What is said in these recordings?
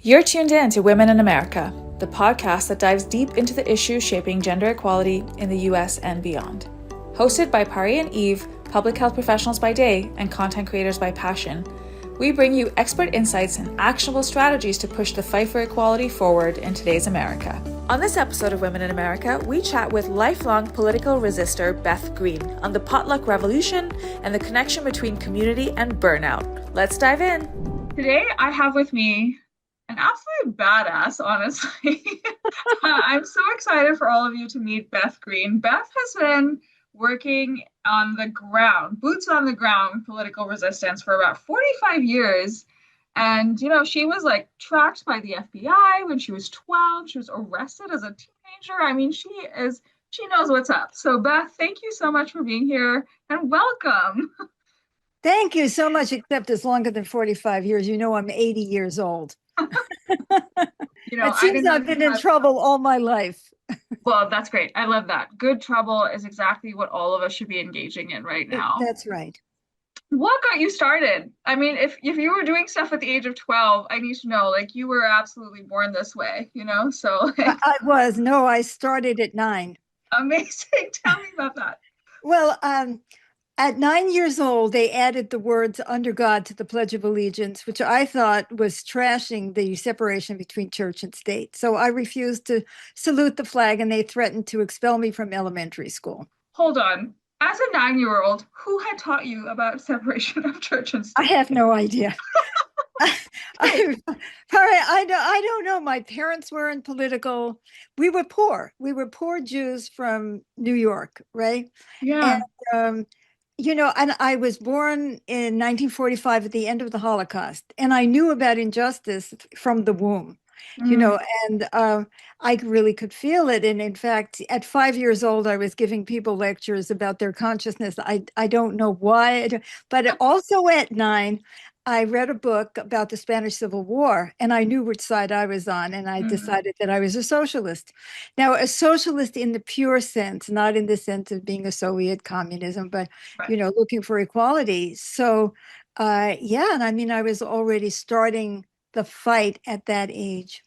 You're tuned in to Women in America, the podcast that dives deep into the issues shaping gender equality in the US and beyond. Hosted by Pari and Eve, public health professionals by day and content creators by passion, we bring you expert insights and actionable strategies to push the fight for equality forward in today's America. On this episode of Women in America, we chat with lifelong political resistor Beth Green on the Potluck revolution and the connection between community and burnout. Let's dive in. Today, I have with me an absolute badass, honestly. I'm so excited for all of you to meet Beth Green. Beth has been working on the ground, boots on the ground, political resistance for about 45 years. And, she was like tracked by the FBI when she was 12. She was arrested as a teenager. I mean, she knows what's up. So, Beth, thank you so much for being here and welcome. Thank you so much, except it's longer than 45 years. I'm 80 years old. It seems I've been in trouble all my life. Well, that's great. I love that. Good trouble is exactly what all of us should be engaging in right now. That's right. What got you started? I mean, if you were doing stuff at the age of 12, I need to know, like, you were absolutely born this way, So I started at 9. Amazing. Tell me about that. Well, at 9 years old, they added the words "under God" to the Pledge of Allegiance, which I thought was trashing the separation between church and state. So I refused to salute the flag, and they threatened to expel me from elementary school. Hold on. As a 9-year-old, who had taught you about separation of church and state? I have no idea. I don't know. My parents weren't political. We were poor. We were poor Jews from New York, right? Yeah. And, and I was born in 1945 at the end of the Holocaust, and I knew about injustice from the womb, and I really could feel it. And in fact, at 5 years old, I was giving people lectures about their consciousness. I don't know why, but also at 9, I read a book about the Spanish Civil War, and I knew which side I was on, and I decided that I was a socialist. Now, a socialist in the pure sense, not in the sense of being a Soviet communism, but, right. Looking for equality. So, and I mean, I was already starting the fight at that age.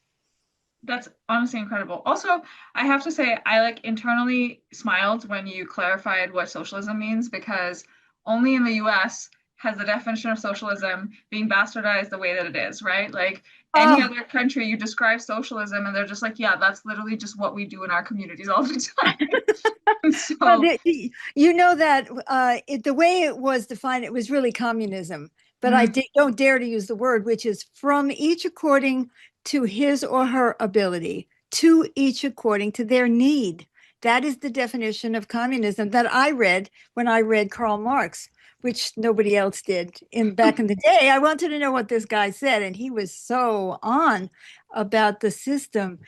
That's honestly incredible. Also, I have to say, I internally smiled when you clarified what socialism means, because only in the US has the definition of socialism being bastardized the way that it is, right? Like any other country, you describe socialism and they're just like, yeah, that's literally just what we do in our communities all the time. So, well, the way it was defined, it was really communism. But I don't dare to use the word, which is from each according to his or her ability, to each according to their need. That is the definition of communism that I read when I read Karl Marx, which nobody else did back in the day. I wanted to know what this guy said, and he was so on about the system.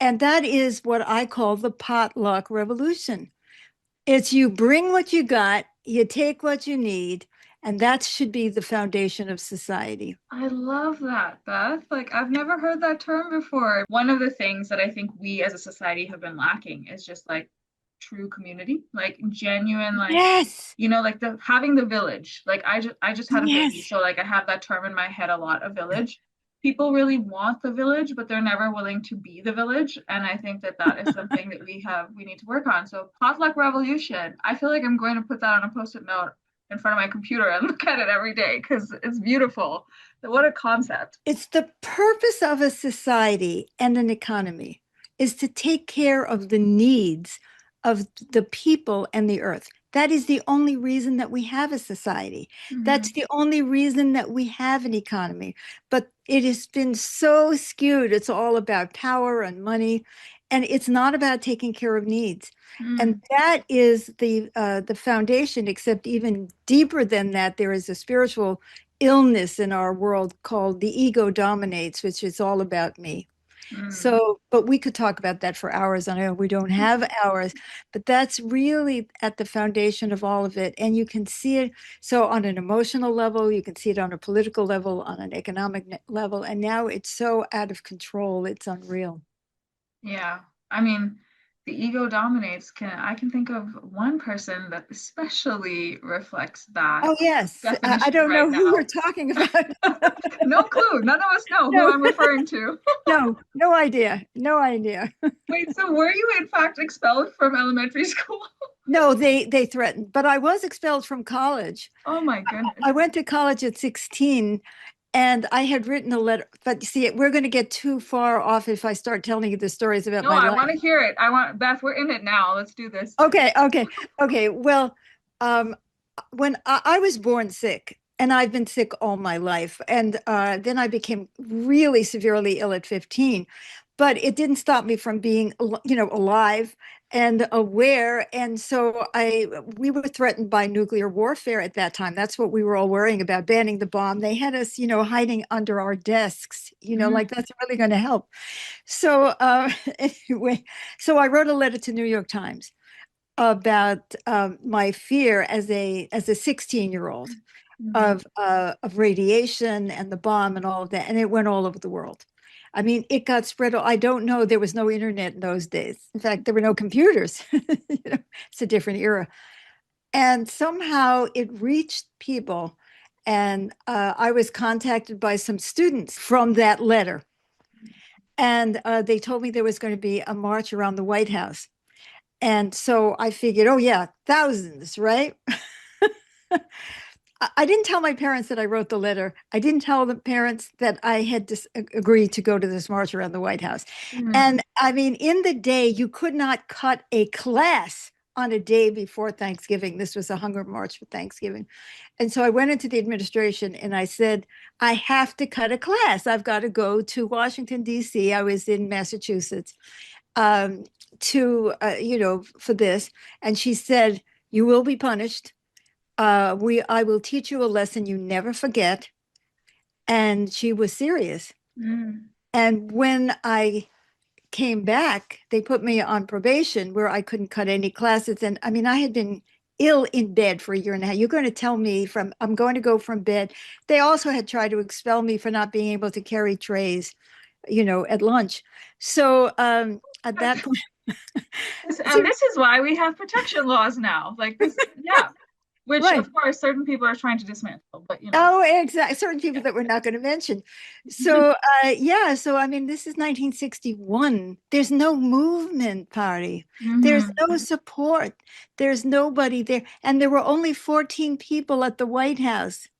And that is what I call the potluck revolution. It's you bring what you got, you take what you need, and that should be the foundation of society. I love that, Beth. I've never heard that term before. One of the things that I think we as a society have been lacking is just true community, genuine, yes, having the village. I just had a baby, so I have that term in my head a lot, a village. People really want the village, but they're never willing to be the village. And I think that is something that we need to work on. So potluck revolution, I feel like I'm going to put that on a post-it note in front of my computer and look at it every day because it's beautiful. What a concept. It's the purpose of a society and an economy is to take care of the needs of the people and the earth. That is the only reason that we have a society. That's the only reason that we have an economy. But it has been so skewed. It's all about power and money, and it's not about taking care of needs. And that is the foundation, except even deeper than that, there is a spiritual illness in our world called the ego dominates, which is all about me. So, but we could talk about that for hours. I know we don't have hours, but that's really at the foundation of all of it. And you can see it. So on an emotional level, you can see it on a political level, on an economic level. And now it's so out of control. It's unreal. Yeah. I mean, the ego dominates. I can think of one person that especially reflects that Oh, yes. I definition don't right know who you're now. talking about. No clue. None of us know who No, I'm referring to. no, no idea. No idea. Wait, so were you in fact expelled from elementary school? No, they threatened, but I was expelled from college. Oh my goodness. I went to college at 16 and I had written a letter, but see, we're going to get too far off if I start telling you the stories about No, my I life. want to hear it. Beth, we're in it now. Let's do this. Okay. Well, um, when I was born sick, and I've been sick all my life, and then I became really severely ill at 15, but it didn't stop me from being, alive and aware. And so we were threatened by nuclear warfare at that time. That's what we were all worrying about, banning the bomb. They had us, hiding under our desks, Mhm. like that's really going to help. So anyway, so I wrote a letter to New York Times about my fear as a 16-year-old Mhm. of radiation and the bomb and all of that, and it went all over the world. I mean, it got spread. I don't know. There was no internet in those days. In fact, there were no computers. It's a different era, and somehow it reached people. And I was contacted by some students from that letter, and they told me there was going to be a march around the White House. And so I figured, oh yeah, thousands, right? I didn't tell my parents that I wrote the letter. I didn't tell the parents that I had agreed to go to this march around the White House. Mhm. And I mean, in the day, you could not cut a class on a day before Thanksgiving. This was a hunger march for Thanksgiving. And so I went into the administration and I said, I have to cut a class. I've got to go to Washington, D.C. I was in Massachusetts um, for this. And she said, you will be punished. I will teach you a lesson you never forget. And she was serious. Mhm. And when I came back, they put me on probation where I couldn't cut any classes. And I mean, I had been ill in bed for a year and a half. You're going to tell me I'm going to go from bed. They also had tried to expel me for not being able to carry trays, at lunch. So at that point, And this is why we have protection laws now. Like this, yeah, which right. of course certain people are trying to dismantle, but you know. Oh, exactly. Certain people that we're not going to mention. So, yeah. So, I mean, this is 1961. There's no movement party. There's Mhm. no support. There's nobody there. And there were only 14 people at the White House. I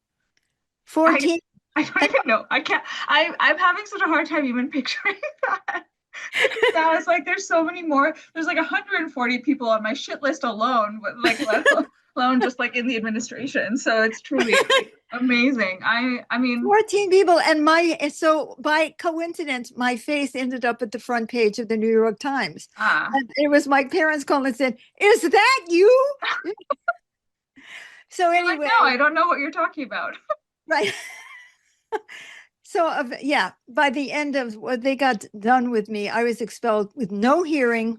14. I don't And even know. I can't. I'm having such a hard time even picturing that. Because now it's like there's so many more. There's like 140 people on my shit list alone, but like let alone just like in the administration. So it's truly like amazing. I mean, 14 people. So by coincidence, my face ended up at the front page of the New York Times. ah, And it was my parents calling and said, is that you? So you're like, no, anyway, I don't know what you're talking about. right. So, yeah, by the end of what they got done with me, I was expelled with no hearing,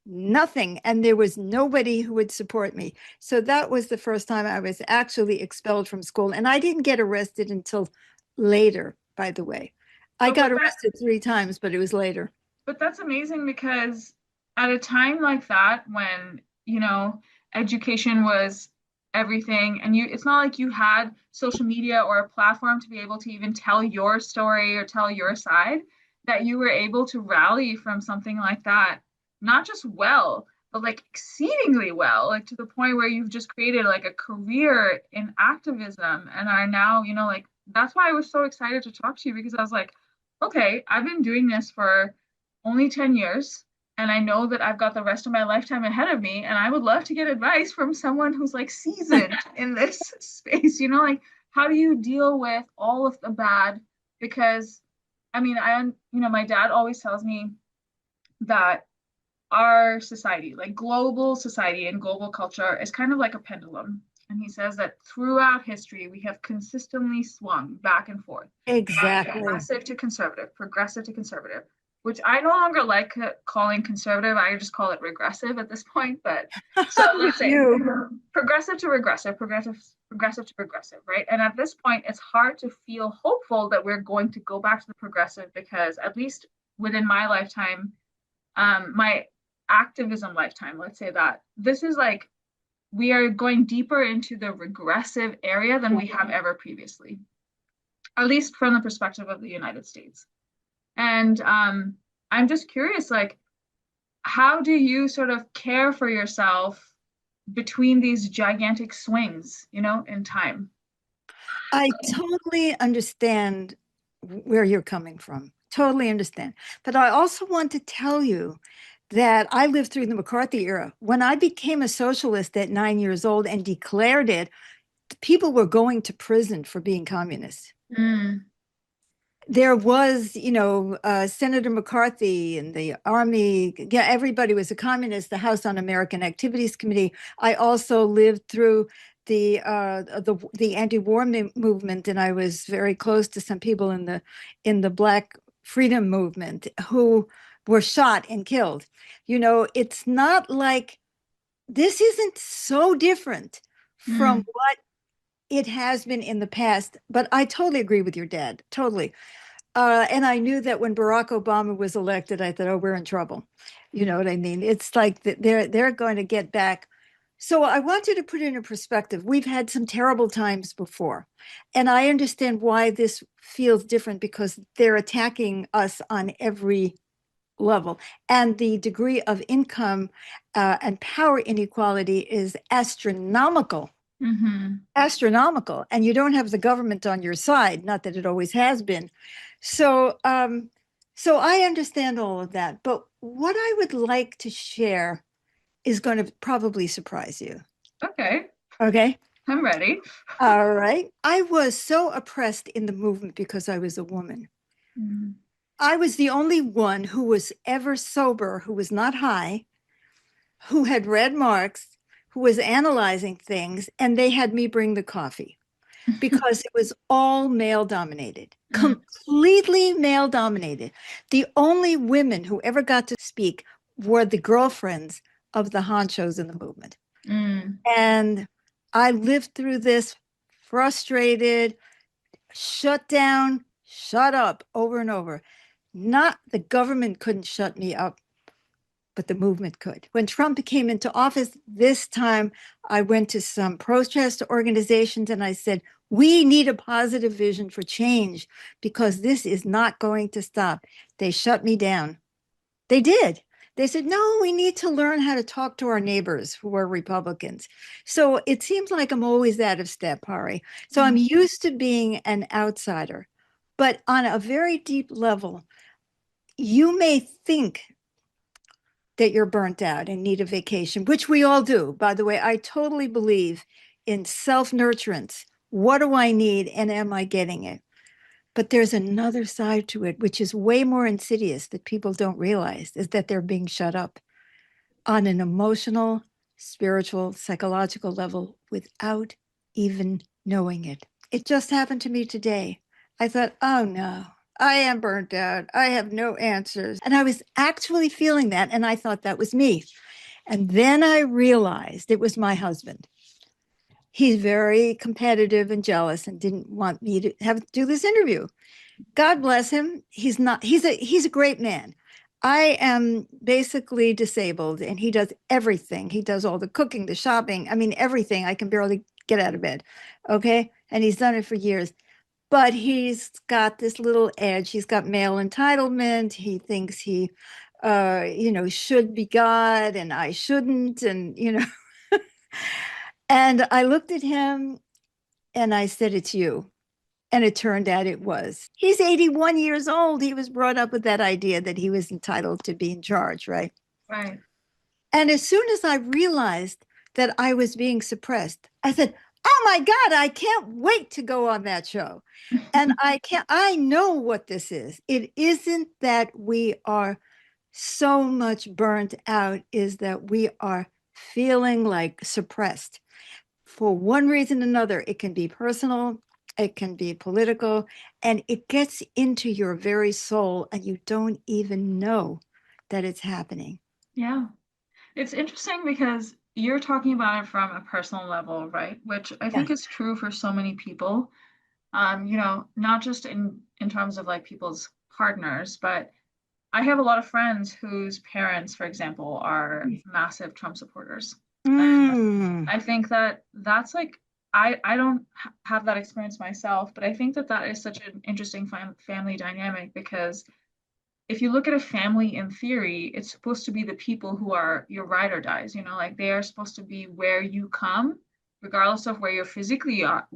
nothing, and there was nobody who would support me. So that was the first time I was actually expelled from school. And I didn't get arrested until later, by the way. I But got with that, arrested 3 times, but it was later. but that's amazing because at a time like that, when, education was everything, and it's not like you had social media or a platform to be able to even tell your story or tell your side, that you were able to rally from something like that, not just well, but like exceedingly well, like to the point where you've just created like a career in activism and are now, like that's why I was so excited to talk to you because I was like, okay, I've been doing this for only 10 years. And I know that I've got the rest of my lifetime ahead of me. And I would love to get advice from someone who's like seasoned in this space, like how do you deal with all of the bad? Because I mean, my dad always tells me that our society, like global society and global culture, is kind of like a pendulum. And he says that throughout history, we have consistently swung back and forth from Exactly. progressive to conservative, which I no longer like calling conservative. I just call it regressive at this point. But so With let's say you. progressive to regressive, progressive to progressive, right? And at this point, it's hard to feel hopeful that we're going to go back to the progressive because at least within my lifetime, my activism lifetime, let's say that this is like we are going deeper into the regressive area than we have ever previously, at least from the perspective of the United States. And I'm just curious, like, how do you sort of care for yourself between these gigantic swings, in time? I totally understand where you're coming from. Totally understand. But I also want to tell you that I lived through the McCarthy era. When I became a socialist at 9 years old and declared it, people were going to prison for being communists. Mm, There was, Senator McCarthy and the Army. Yeah, everybody was a communist. The House On-American Activities Committee. I also lived through the anti-war movement, and I was very close to some people in the Black freedom movement who were shot and killed. It's not like this isn't so different from mm, what it has been in the past. But I totally agree with your dad. Totally. And I knew that when Barack Obama was elected, I thought, oh, we're in trouble. You know what I mean? It's like they're going to get back. So I want you to put it in perspective. We've had some terrible times before. And I understand why this feels different because they're attacking us on every level. And the degree of income and power inequality is astronomical, mm-hmm. astronomical, and you don't have the government on your side, not that it always has been. So I understand all of that, but what I would like to share is going to probably surprise you. Okay, Okay. I'm ready. All right. I was so oppressed in the movement because I was a woman. Mm, I was the only one who was ever sober, who was not high, who had read Marx, who was analyzing things, and they had me bring the coffee because it was all male dominated, mm, completely male dominated. The only women who ever got to speak were the girlfriends of the honchos in the movement. mm, And I lived through this frustrated, shut down, shut up over and over. Not the government couldn't shut me up, but the movement could. When Trump came into office this time, I went to some protest organizations and I said, we need a positive vision for change because this is not going to stop. They shut me down. They did. They said, no, we need to learn how to talk to our neighbors who are Republicans. So it seems like I'm always out of step, Hari. So I'm mm. used to being an outsider. But on a very deep level, you may think that you're burnt out and need a vacation, which we all do. By the way, I totally believe in self-nurturance. What do I need and am I getting it? But there's another side to it, which is way more insidious that people don't realize, is that they're being shut up on an emotional, spiritual, psychological level without even knowing it. It just happened to me today. I thought, oh no, I am burnt out. I have no answers. And I was actually feeling that. And I thought that was me. And then I realized it was my husband. He's very competitive and jealous and didn't want me to have to do this interview. God bless him. He's a great man. I am basically disabled and he does everything. He does all the cooking, the shopping. I mean, everything. I can barely get out of bed. Okay. And he's done it for years. But he's got this little edge. He's got male entitlement. He thinks he, should be God and I shouldn't. And. And I looked at him and I said, it's you. And it turned out it was. He's 81 years old. He was brought up with that idea that he was entitled to be in charge, right? Right. And as soon as I realized that I was being suppressed, I said, oh my God, I can't wait to go on that show. And I know what this is. It isn't that we are so much burnt out, is that we are feeling like suppressed for one reason or another. It can be personal, it can be political, and it gets into your very soul, and you don't even know that it's happening. Yeah. It's interesting because you're talking about it from a personal level, right? Which I Yeah. think is true for so many people. Not just in terms of like people's partners, but I have a lot of friends whose parents, for example, are massive Trump supporters. And Mm, I think that that's like, I don't have that experience myself, but I think that that is such an interesting family dynamic because if you look at a family in theory, it's supposed to be the people who are your ride or dies, you know, like they are supposed to be where you come, regardless of where you physically are,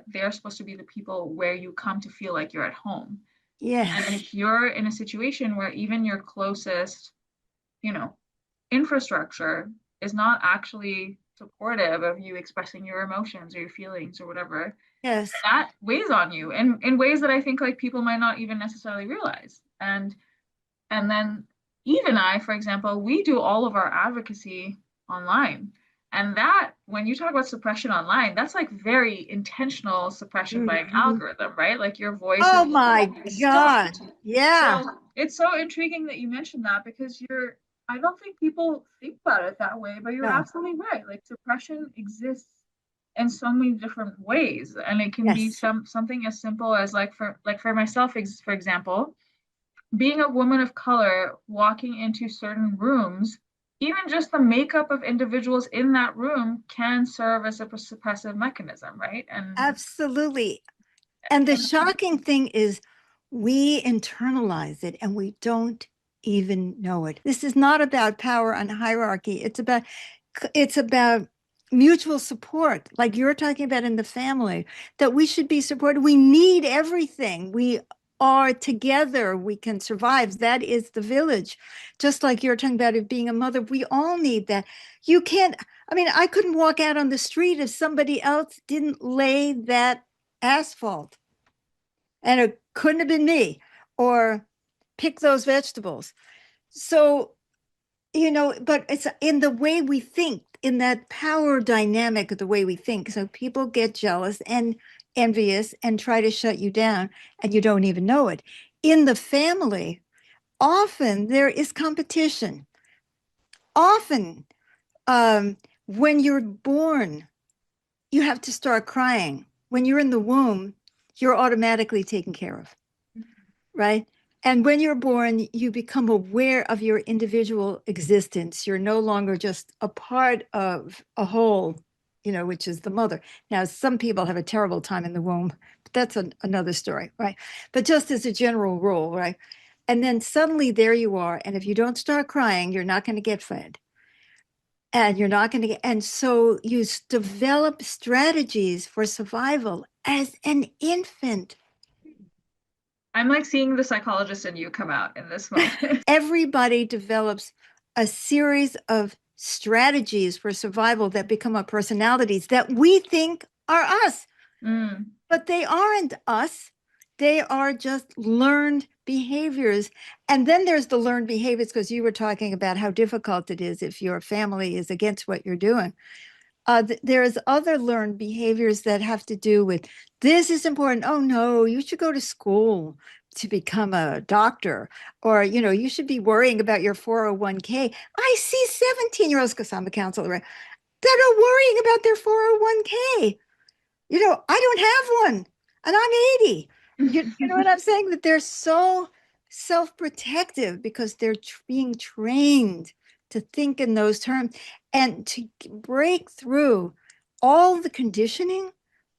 they're supposed to be the people where you come to feel like you're at home. And yes, if you're in a situation where even your closest, you know, infrastructure is not actually supportive of you expressing your emotions or your feelings or whatever, yes, that weighs on you in ways that I think like people might not even necessarily realize. And then Eve and I, for example, we do all of our advocacy online. And that, when you talk about suppression online, that's like very intentional suppression by an mhm. algorithm, right? Like your voice Oh my is God. stopped. Yeah, So it's so intriguing that you mentioned that because I don't think people think about it that way, but you're no, absolutely right. Like suppression exists in so many different ways. And it can be yes, something as simple as like for myself, for example, being a woman of color walking into certain rooms, even just the makeup of individuals in that room can serve as a suppressive mechanism, right? absolutely. And the And shocking thing is we internalize it and we don't even know it. This is not about power and hierarchy. It's about mutual support, like you're talking about in the family, that we should be supported. We need everything. We are together. We can survive. That is the village. Just like you're talking about it being a mother, we all need that. You can't, I mean, I couldn't walk out on the street if somebody else didn't lay that asphalt, and it couldn't have been me, or pick those vegetables. So, but it's in the way we think, in that power dynamic of the way we think. So people get jealous and envious and try to shut you down, and you don't even know it. In the family, often there is competition. Often, when you're born, you have to start crying. When you're in the womb, you're automatically taken care of, right? And when you're born, you become aware of your individual existence. You're no longer just a part of a whole, which is the mother. Now, some people have a terrible time in the womb, but that's another story, right? But just as a general rule, right? And then suddenly there you are. And if you don't start crying, you're not going to get fed. And you're not going to get, and so you develop strategies for survival as an infant. I'm like seeing the psychologist in you come out in this moment. Everybody develops a series of strategies for survival that become our personalities that we think are us, Mm, but they aren't us. They are just learned behaviors. And then there's the learned behaviors, because you were talking about how difficult it is if your family is against what you're doing. There's other learned behaviors that have to do with, this is important. Oh no, you should go to school to become a doctor, or you should be worrying about your 401k. I see 17-year-olds, because I'm a counselor, right, that are worrying about their 401k. I don't have one, and I'm 80. You know what I'm saying? That they're so self-protective because they're being trained to think in those terms, and to break through all the conditioning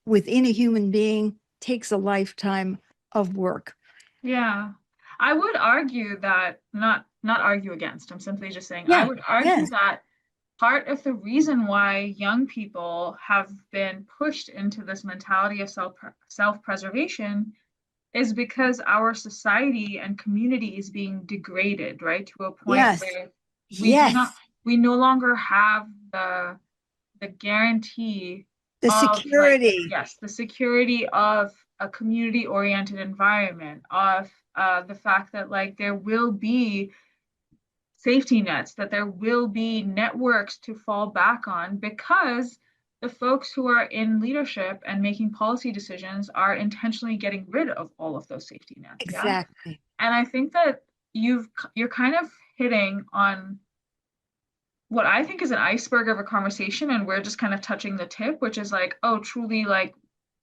within a human being takes a lifetime of work. yeah. I would argue that not argue against. I'm simply just saying I Yeah, would argue yes, that part of the reason why young people have been pushed into this mentality of self-preservation is because our society and community is being degraded, right? To a point yes, where we do not yes. we no longer have the guarantee The of like, security, yes, the security of a community oriented environment, of the fact that like there will be safety nets, that there will be networks to fall back on because the folks who are in leadership and making policy decisions are intentionally getting rid of all of those safety nets. Yeah. exactly. And I think that you're kind of hitting on what I think is an iceberg of a conversation, and we're just kind of touching the tip, which is like, oh, truly, like,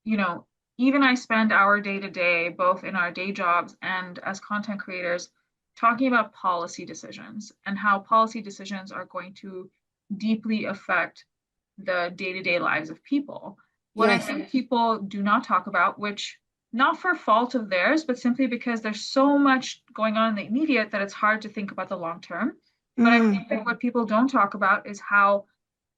you know, even I spend our day to day, both in our day jobs and as content creators, talking about policy decisions and how policy decisions are going to deeply affect the day-to-day lives of people. What I Yes. think people do not talk about, which not for fault of theirs, but simply because there's so much going on in the immediate that it's hard to think about the long term. But I Mm. think that what people don't talk about is how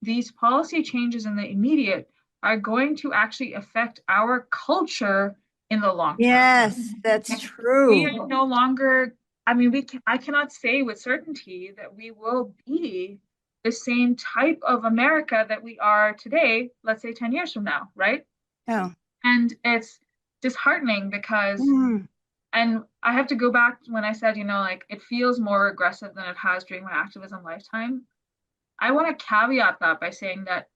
these policy changes in the immediate are going to actually affect our culture in the long term. Yes, that's We true. are no longer, I mean, I cannot say with certainty that we will be the same type of America that we are today, let's say 10 years from now, right? Oh. And it's disheartening because, Mm. and I have to go back when I said, like it feels more aggressive than it has during my activism lifetime. I want to caveat that by saying that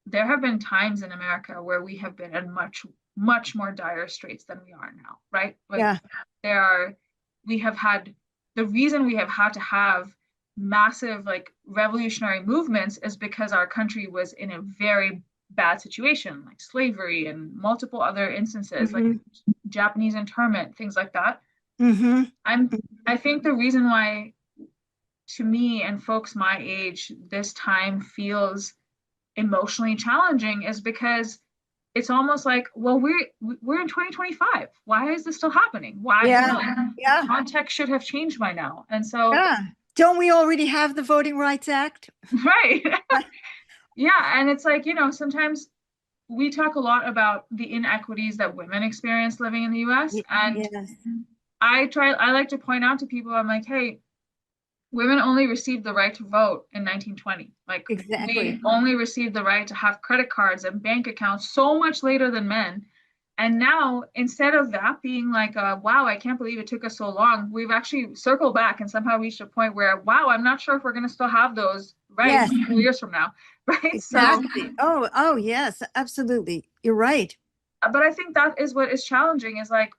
there have been times in America where we have been in much, much more dire straits than we are now, right? Like Yeah. there are, we have had, the reason we have had to have massive like revolutionary movements is because our country was in a very bad situation, like slavery and multiple other instances, like Mm-hmm. Japanese internment, things like that. Mm-hmm. I'm, I think the reason why to me and folks my age, this time feels emotionally challenging is because it's almost like, well, we're in 2025. Why is this still happening? Why, Yeah. the Yeah. context should have changed by now. And so, Yeah. Don't we already have the Voting Rights Act? right. Yeah. And it's like, sometimes we talk a lot about the inequities that women experience living in the US. And Yes, I like to point out to people, I'm like, hey, women only received the right to vote in 1920. Like we exactly. only received the right to have credit cards and bank accounts so much later than men. And now, instead of that being like, wow, I can't believe it took us so long, we've actually circled back and somehow reached a point where, wow, I'm not sure if we're going to still have those rights Yes, 2 years from now. Right. So, exactly. Oh, yes, absolutely. You're right. but I think that is what is challenging is like,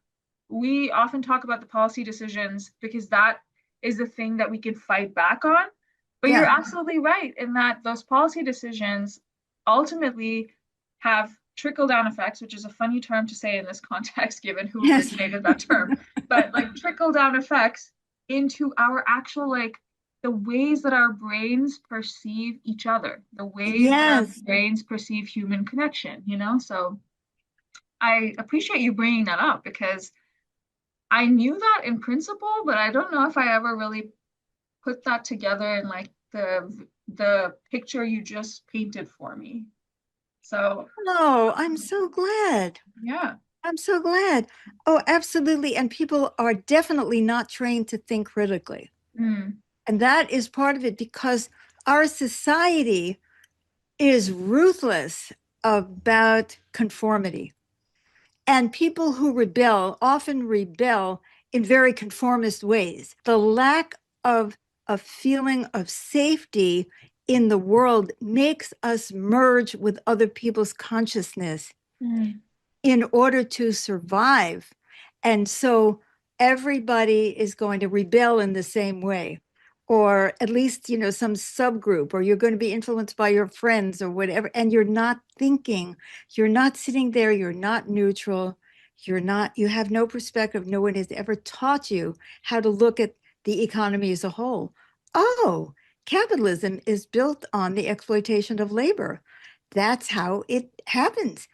we often talk about the policy decisions because that is the thing that we can fight back on. But you're Yeah. absolutely right in that those policy decisions ultimately have trickle down effects, which is a funny term to say in this context, given who Yes. originated that term, but like trickle down effects into our actual, like, the ways that our brains perceive each other, the ways that our Yes. brains perceive human connection. So I appreciate you bringing that up because I knew that in principle, but I don't know if I ever really put that together in like the picture you just painted for me. So, Oh, I'm so glad. yeah. I'm so glad. Oh, absolutely. And people are definitely not trained to think critically. Mm, And that is part of it because our society is ruthless about conformity. And people who rebel often rebel in very conformist ways. The lack of a feeling of safety in the world makes us merge with other people's consciousness mm, in order to survive. And so everybody is going to rebel in the same way, or at least, some subgroup, or you're going to be influenced by your friends or whatever. And you're not thinking, you're not sitting there, you're not neutral, you have no perspective. No one has ever taught you how to look at the economy as a whole. Oh, capitalism is built on the exploitation of labor. That's how it happens.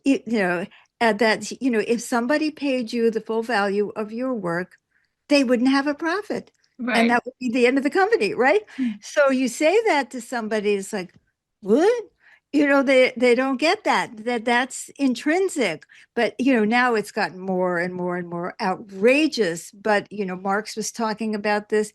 It, you know, that if somebody paid you the full value of your work, they wouldn't have a profit, and right. that would be the end of the company, right? Mm, So you say that to somebody, it's like, what? They don't get that's intrinsic. But now it's gotten more and more and more outrageous. But Marx was talking about this,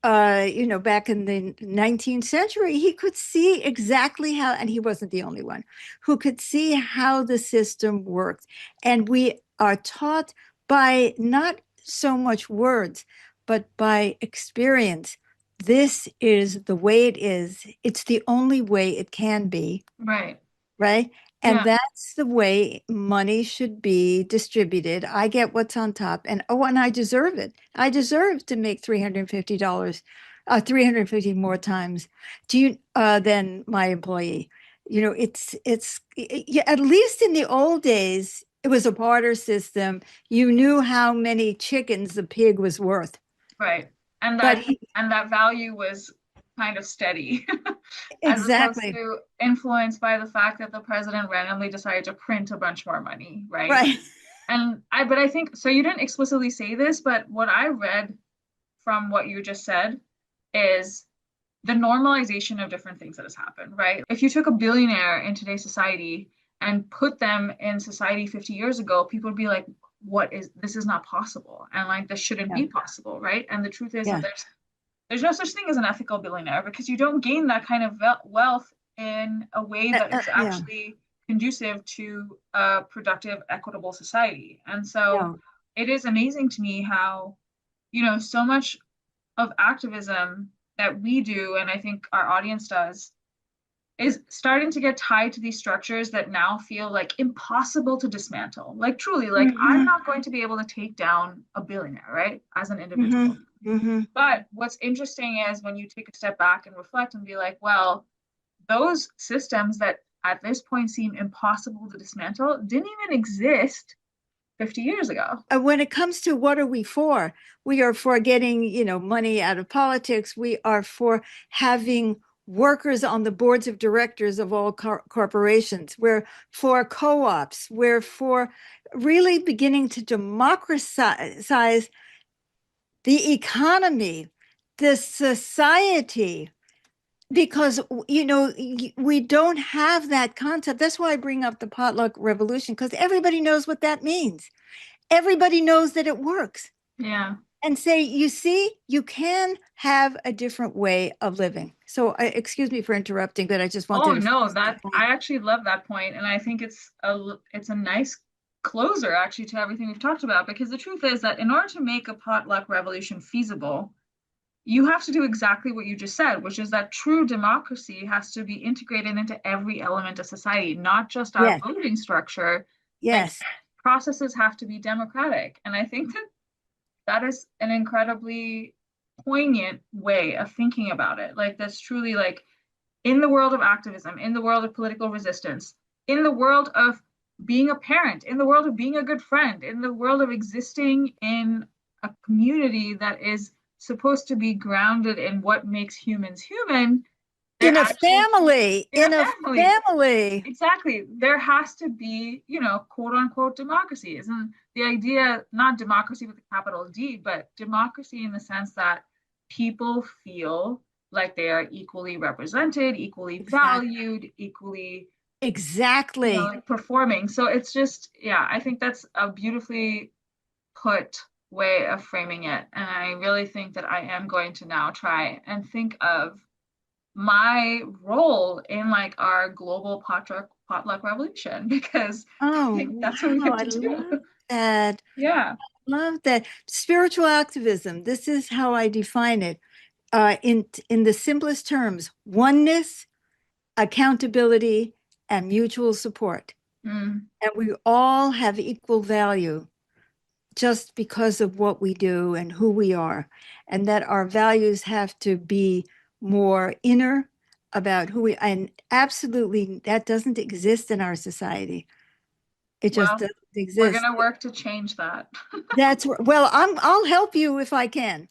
back in the 19th century. He could see exactly how, and he wasn't the only one who could see how the system worked. And we are taught by not so much words, but by experience. This is the way it is. It's the only way it can be, right. right? And Yeah. that's the way money should be distributed. I get what's on top, and I deserve it. I deserve to make $350, 350 more times than my employee. Yeah, at least in the old days, it was a barter system. You knew how many chickens the pig was worth. Right. And But that value was kind of steady as opposed exactly. to influenced by the fact that the president randomly decided to print a bunch more money, right? Right. But I think so you didn't explicitly say this, but what I read from what you just said is the normalization of different things that has happened, right? If you took a billionaire in today's society and put them in society 50 years ago, people would be like, this is not possible. And like, this shouldn't Yeah. be possible, right? And the truth is that Yeah. there's no such thing as an ethical billionaire because you don't gain that kind of wealth in a way that is Yeah. actually conducive to a productive, equitable society. And so Yeah. it is amazing to me how, so much of activism that we do, and I think our audience does, is starting to get tied to these structures that now feel like impossible to dismantle. Like truly, like I'm Hmm. not going to be able to take down a billionaire, right? As an Hmm. individual. Hmm. But what's interesting is when you take a step back and reflect and be like, well, those systems that at this point seem impossible to dismantle didn't even exist 50 years ago. When it comes to what are we are for getting, money out of politics. We are for having workers on the boards of directors of all corporations. We're for co-ops. We're for really beginning to democratize the economy, the society, because we don't have that concept. That's why I bring up the potluck revolution, because everybody knows what that means. Everybody knows that it works. Yeah. And say, you see, you can have a different way of living. So excuse me for interrupting, but I just Oh wanted to no, finish that that point. I actually love that point, and I think it's a nice closer actually to everything we've talked about because the truth is that in order to make a potluck revolution feasible, you have to do exactly what you just said, which is that true democracy has to be integrated into every element of society, not just our Yes, voting structure. Like yes. processes have to be democratic. And I think that that is an incredibly poignant way of thinking about it. Like that's truly like in the world of activism, in the world of political resistance, in the world of being a parent, in the world of being a good friend, in the world of existing in a community that is supposed to be grounded in what makes humans human, there In a actually family, in a in a family. family. Exactly. There has to be, quote unquote democracy. Isn't the idea not democracy with a capital D, but democracy in the sense that people feel like they are equally represented, equally Exactly. valued, equally, Exactly. like performing. So it's just, yeah, I think that's a beautifully put way of framing it. And I really think that I am going to now try and think of my role in like our global potluck revolution because I Oh, think that's what we wow. have I to do. love that. Yeah. Love that. Spiritual activism. This is how I define it. In the simplest terms, oneness, accountability, and mutual support. Mm. And we all have equal value just because of what we do and who we are, and that our values have to be more inner about who we, and absolutely that doesn't exist in our society. It just Well, doesn't we're exist. gonna work to change that. Well, I'll help you if I can.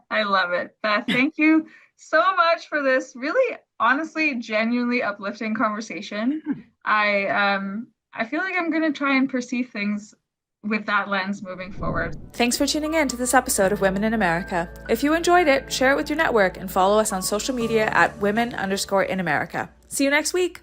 I love it. Beth, thank you so much for this really honestly, genuinely uplifting conversation. I feel like I'm gonna try and perceive things with that lens moving forward. Thanks for tuning in to this episode of Women in America. If you enjoyed it, share it with your network and follow us on social media at women_in America. See you next week.